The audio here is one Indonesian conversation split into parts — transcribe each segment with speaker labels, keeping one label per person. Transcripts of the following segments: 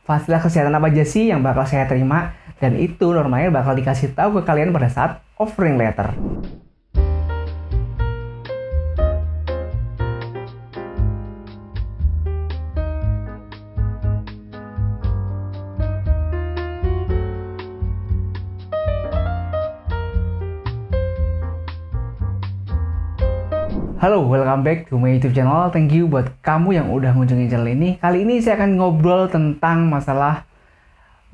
Speaker 1: fasilitas kesehatan apa aja sih yang bakal saya terima, dan itu normalnya bakal dikasih tahu ke kalian pada saat offering letter. Halo, welcome back to my YouTube channel. Thank you buat kamu yang udah ngunjungin channel ini. Kali ini saya akan ngobrol tentang masalah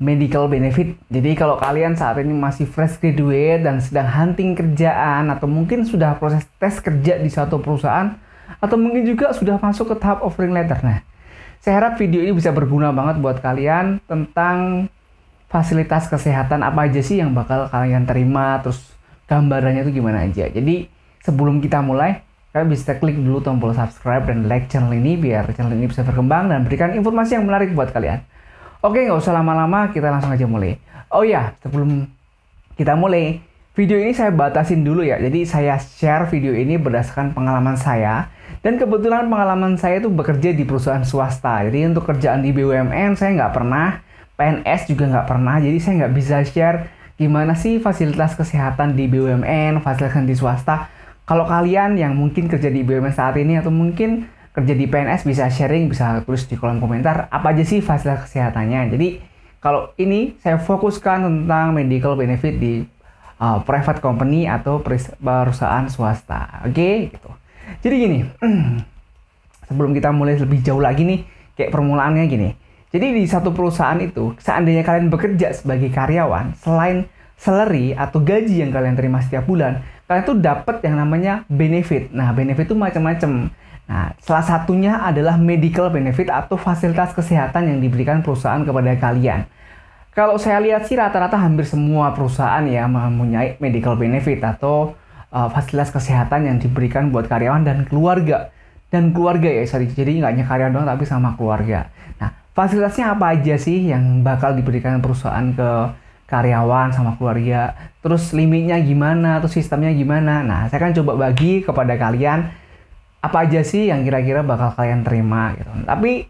Speaker 1: medical benefit. Jadi kalau kalian saat ini masih fresh graduate dan sedang hunting kerjaan, atau mungkin sudah proses tes kerja di suatu perusahaan, atau mungkin juga sudah masuk ke tahap offering letter. Nah, saya harap video ini bisa berguna banget buat kalian tentang fasilitas kesehatan apa aja sih yang bakal kalian terima, terus gambarannya itu gimana aja. Jadi sebelum kita mulai, kalian bisa klik dulu tombol subscribe dan like channel ini biar channel ini bisa berkembang dan berikan informasi yang menarik buat kalian. Oke, nggak usah lama-lama, kita langsung aja mulai. Oh ya, sebelum kita mulai, video ini saya batasin dulu ya. Jadi saya share video ini berdasarkan pengalaman saya. Dan kebetulan pengalaman saya itu bekerja di perusahaan swasta. Jadi untuk kerjaan di BUMN saya nggak pernah, PNS juga nggak pernah. Jadi saya nggak bisa share gimana sih fasilitas kesehatan di BUMN, fasilitas di swasta. Kalau kalian yang mungkin kerja di BUMN saat ini atau mungkin kerja di PNS bisa sharing, bisa tulis di kolom komentar apa aja sih fasilitas kesehatannya. Jadi kalau ini saya fokuskan tentang medical benefit di private company atau perusahaan swasta. Oke, gitu. Jadi gini, sebelum kita mulai lebih jauh lagi nih, kayak permulaannya gini. Jadi di satu perusahaan itu, seandainya kalian bekerja sebagai karyawan, selain salary atau gaji yang kalian terima setiap bulan, kalian tuh dapat yang namanya benefit. Nah, benefit itu macam-macam. Nah, salah satunya adalah medical benefit atau fasilitas kesehatan yang diberikan perusahaan kepada kalian. Kalau saya lihat sih rata-rata hampir semua perusahaan ya mempunyai medical benefit atau fasilitas kesehatan yang diberikan buat karyawan dan keluarga. Dan keluarga ya, sorry. Jadi nggak hanya karyawan doang tapi sama keluarga. Nah, fasilitasnya apa aja sih yang bakal diberikan perusahaan ke karyawan sama keluarga, terus limitnya gimana, terus sistemnya gimana. Nah, saya akan coba bagi kepada kalian apa aja sih yang kira-kira bakal kalian terima gitu. Tapi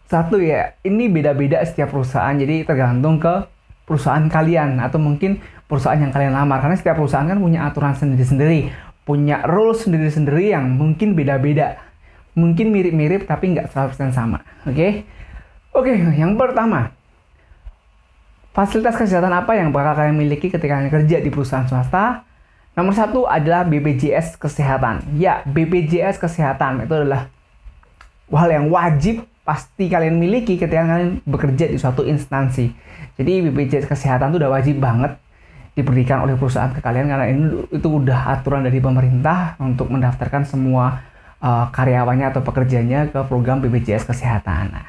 Speaker 1: satu ya, ini beda-beda setiap perusahaan, jadi tergantung ke perusahaan kalian atau mungkin perusahaan yang kalian lamar, karena setiap perusahaan kan punya aturan sendiri-sendiri, punya rules sendiri-sendiri yang mungkin beda-beda, mungkin mirip-mirip tapi nggak 100% sama. Oke, yang pertama, fasilitas kesehatan apa yang bakal kalian miliki ketika kalian kerja di perusahaan swasta? Nomor satu adalah BPJS Kesehatan. Ya, BPJS Kesehatan itu adalah hal yang wajib pasti kalian miliki ketika kalian bekerja di suatu instansi. Jadi BPJS Kesehatan itu udah wajib banget diberikan oleh perusahaan ke kalian, karena itu udah aturan dari pemerintah untuk mendaftarkan semua karyawannya atau pekerjanya ke program BPJS Kesehatan. Nah,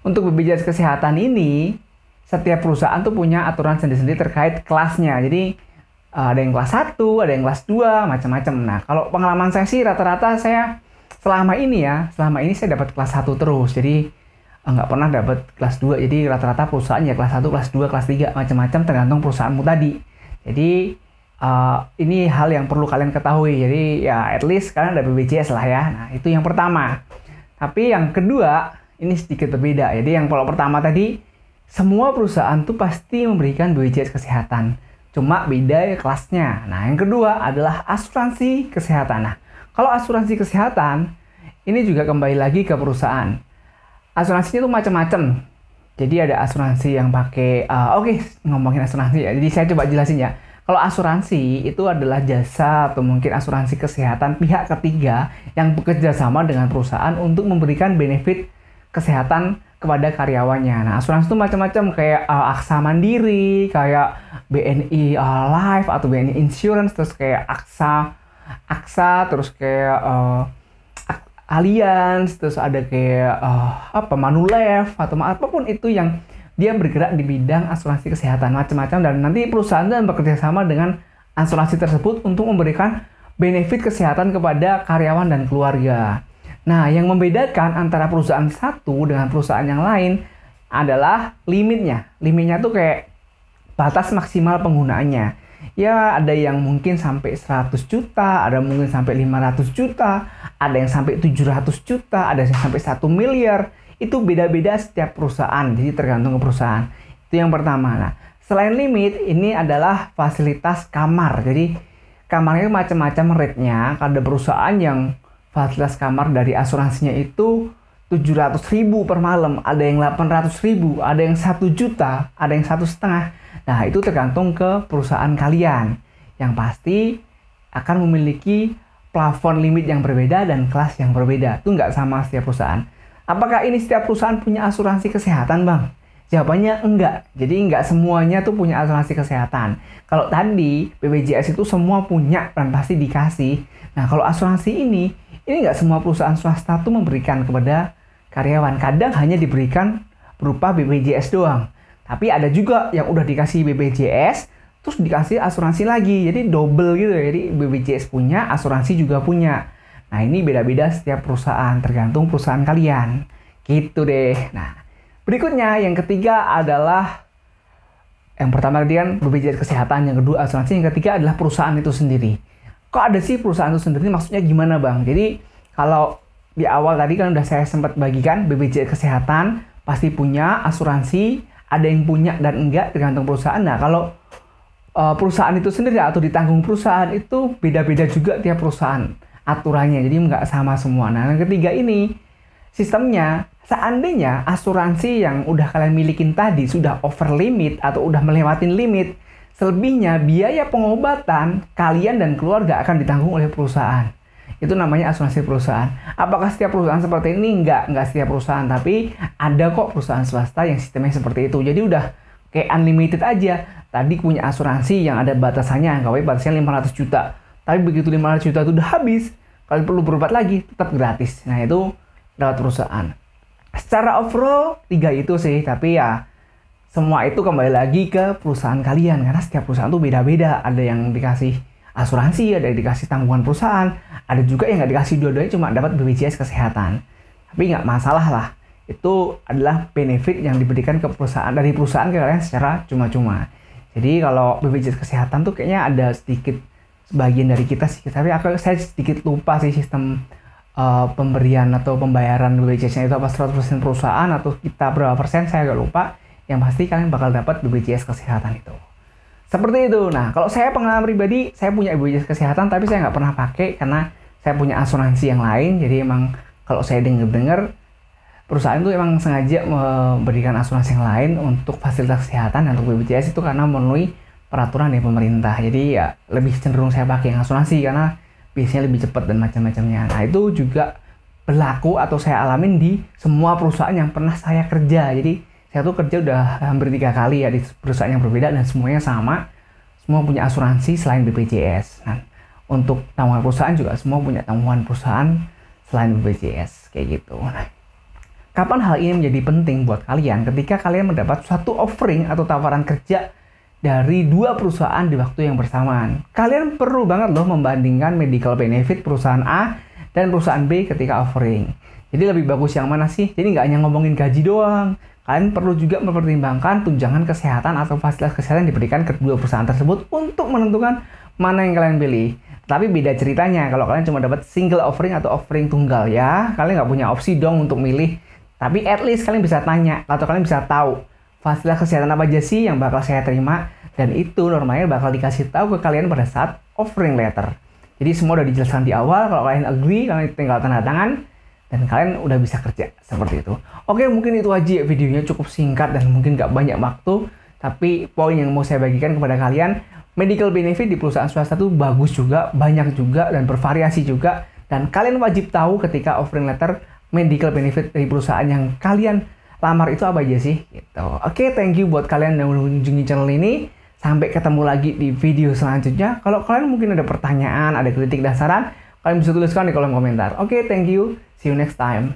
Speaker 1: untuk BPJS Kesehatan ini, setiap perusahaan tuh punya aturan sendiri-sendiri terkait kelasnya. Jadi ada yang kelas 1, ada yang kelas 2, macam-macam. Nah, kalau pengalaman saya sih rata-rata saya selama ini saya dapat kelas 1 terus. Jadi nggak pernah dapat kelas 2. Jadi rata-rata perusahaan ya kelas 1, kelas 2, kelas 3, macam-macam tergantung perusahaanmu tadi. Jadi ini hal yang perlu kalian ketahui. Jadi ya at least kalian ada BPJS lah ya. Nah, itu yang pertama. Tapi yang kedua ini sedikit berbeda. Jadi yang kalau pertama tadi, semua perusahaan tuh pasti memberikan BPJS Kesehatan. Cuma beda ya kelasnya. Nah, yang kedua adalah asuransi kesehatan. Nah, kalau asuransi kesehatan, ini juga kembali lagi ke perusahaan. Asuransinya tuh macam-macam. Jadi ada asuransi yang pakai, ngomongin asuransi ya. Jadi saya coba jelasin ya. Kalau asuransi itu adalah jasa atau mungkin asuransi kesehatan pihak ketiga yang bekerja sama dengan perusahaan untuk memberikan benefit kesehatan kepada karyawannya. Nah, asuransi itu macam-macam kayak Aksa Mandiri, kayak BNI Life atau BNI Insurance, terus kayak AXA, terus kayak Allianz, terus ada kayak Manulife atau apapun itu yang dia bergerak di bidang asuransi kesehatan macam-macam, dan nanti perusahaan dan bekerja sama dengan asuransi tersebut untuk memberikan benefit kesehatan kepada karyawan dan keluarga. Nah, yang membedakan antara perusahaan satu dengan perusahaan yang lain adalah limitnya. Limitnya tuh kayak batas maksimal penggunaannya. Ya, ada yang mungkin sampai 100 juta, ada mungkin sampai 500 juta, ada yang sampai 700 juta, ada yang sampai 1 miliar. itu beda-beda setiap perusahaan, jadi tergantung ke perusahaan. Itu yang pertama. Nah, selain limit, ini adalah fasilitas kamar. Jadi kamarnya macam-macam rate-nya. Ada perusahaan yang fasilitas kamar dari asuransinya itu 700.000 per malam, ada yang 800.000, ada yang 1 juta, ada yang 1,5. Nah, itu tergantung ke perusahaan kalian. Yang pasti akan memiliki plafon limit yang berbeda dan kelas yang berbeda. Itu nggak sama setiap perusahaan. Apakah ini setiap perusahaan punya asuransi kesehatan, Bang? Jawabannya enggak. Jadi enggak semuanya tuh punya asuransi kesehatan. Kalau tadi BPJS itu semua punya dan pasti dikasih. Nah, kalau asuransi ini enggak semua perusahaan swasta tuh memberikan kepada karyawan. Kadang hanya diberikan berupa BPJS doang. Tapi ada juga yang udah dikasih BPJS, terus dikasih asuransi lagi. Jadi double gitu ya. Jadi BPJS punya, asuransi juga punya. Nah, ini beda-beda setiap perusahaan, tergantung perusahaan kalian. Gitu deh. Nah, berikutnya yang ketiga adalah, yang pertama tadi kan BPJS kesehatan, yang kedua asuransi, yang ketiga adalah perusahaan itu sendiri. Kok ada sih perusahaan itu sendiri? Maksudnya gimana, Bang? Jadi kalau di awal tadi kan udah saya sempat bagikan, BPJS kesehatan pasti punya, asuransi ada yang punya dan enggak tergantung perusahaan. Nah, kalau perusahaan itu sendiri atau ditanggung perusahaan itu beda-beda juga tiap perusahaan aturannya, jadi nggak sama semua. Nah, yang ketiga ini sistemnya, seandainya asuransi yang udah kalian milikin tadi sudah over limit atau udah melewatin limit, selebihnya biaya pengobatan kalian dan keluarga akan ditanggung oleh perusahaan. Itu namanya asuransi perusahaan. Apakah setiap perusahaan seperti ini? Enggak setiap perusahaan. Tapi ada kok perusahaan swasta yang sistemnya seperti itu. Jadi udah kayak unlimited aja. Tadi punya asuransi yang ada batasannya. Anggapnya batasnya 500 juta. Tapi begitu 500 juta itu udah habis, kalian perlu berobat lagi, tetap gratis. Nah, itu lewat perusahaan. Secara overall, 3 itu sih. Tapi ya, semua itu kembali lagi ke perusahaan kalian. Karena setiap perusahaan tuh beda-beda. Ada yang dikasih asuransi, ada yang dikasih tanggungan perusahaan, ada juga yang nggak dikasih dua-duanya, cuma dapat BPJS kesehatan. Tapi nggak masalah lah, itu adalah benefit yang diberikan ke perusahaan, dari perusahaan ke kalian secara cuma-cuma. Jadi kalau BPJS kesehatan tuh kayaknya ada sedikit sebagian dari kita sih, tapi saya sedikit lupa sih sistem pemberian atau pembayaran BPJS-nya itu apa 100% perusahaan atau kita berapa persen, saya agak lupa. Yang pasti kalian bakal dapat BPJS kesehatan itu. Seperti itu. Nah, kalau saya pengalaman pribadi, saya punya BPJS kesehatan, tapi saya nggak pernah pakai karena saya punya asuransi yang lain. Jadi emang kalau saya dengar perusahaan itu emang sengaja memberikan asuransi yang lain untuk fasilitas kesehatan dan untuk BPJS itu karena memenuhi peraturan dari pemerintah. Jadi ya lebih cenderung saya pakai yang asuransi karena biasanya lebih cepat dan macam-macamnya. Nah, itu juga berlaku atau saya alamin di semua perusahaan yang pernah saya kerja. Jadi saya tuh kerja udah hampir 3 kali ya di perusahaan yang berbeda dan semuanya sama. Semua punya asuransi selain BPJS. Nah, untuk tanggungan perusahaan juga semua punya tanggungan perusahaan selain BPJS. Kayak gitu. Nah, kapan hal ini menjadi penting buat kalian? Ketika kalian mendapat suatu offering atau tawaran kerja dari 2 perusahaan di waktu yang bersamaan. Kalian perlu banget loh membandingkan medical benefit perusahaan A dan perusahaan B ketika offering. Jadi lebih bagus yang mana sih? Jadi nggak hanya ngomongin gaji doang. Kalian perlu juga mempertimbangkan tunjangan kesehatan atau fasilitas kesehatan yang diberikan ke kedua perusahaan tersebut untuk menentukan mana yang kalian pilih. Tapi beda ceritanya kalau kalian cuma dapat single offering atau offering tunggal ya, kalian nggak punya opsi dong untuk milih. Tapi at least kalian bisa tanya atau kalian bisa tahu fasilitas kesehatan apa aja sih yang bakal saya terima, dan itu normalnya bakal dikasih tahu ke kalian pada saat offering letter. Jadi semua udah dijelaskan di awal. Kalau kalian agree, kalian tinggal tanda tangan dan kalian udah bisa kerja seperti itu. Oke, mungkin itu aja ya, videonya cukup singkat dan mungkin nggak banyak waktu, tapi poin yang mau saya bagikan kepada kalian, medical benefit di perusahaan swasta itu bagus juga, banyak juga, dan bervariasi juga, dan kalian wajib tahu ketika offering letter medical benefit dari perusahaan yang kalian lamar itu apa aja sih gitu. Oke, thank you buat kalian yang udah mengunjungi channel ini. Sampai ketemu lagi di video selanjutnya. Kalau kalian mungkin ada pertanyaan, ada kritik dan saran, kalian bisa tuliskan di kolom komentar. Oke, thank you. See you next time.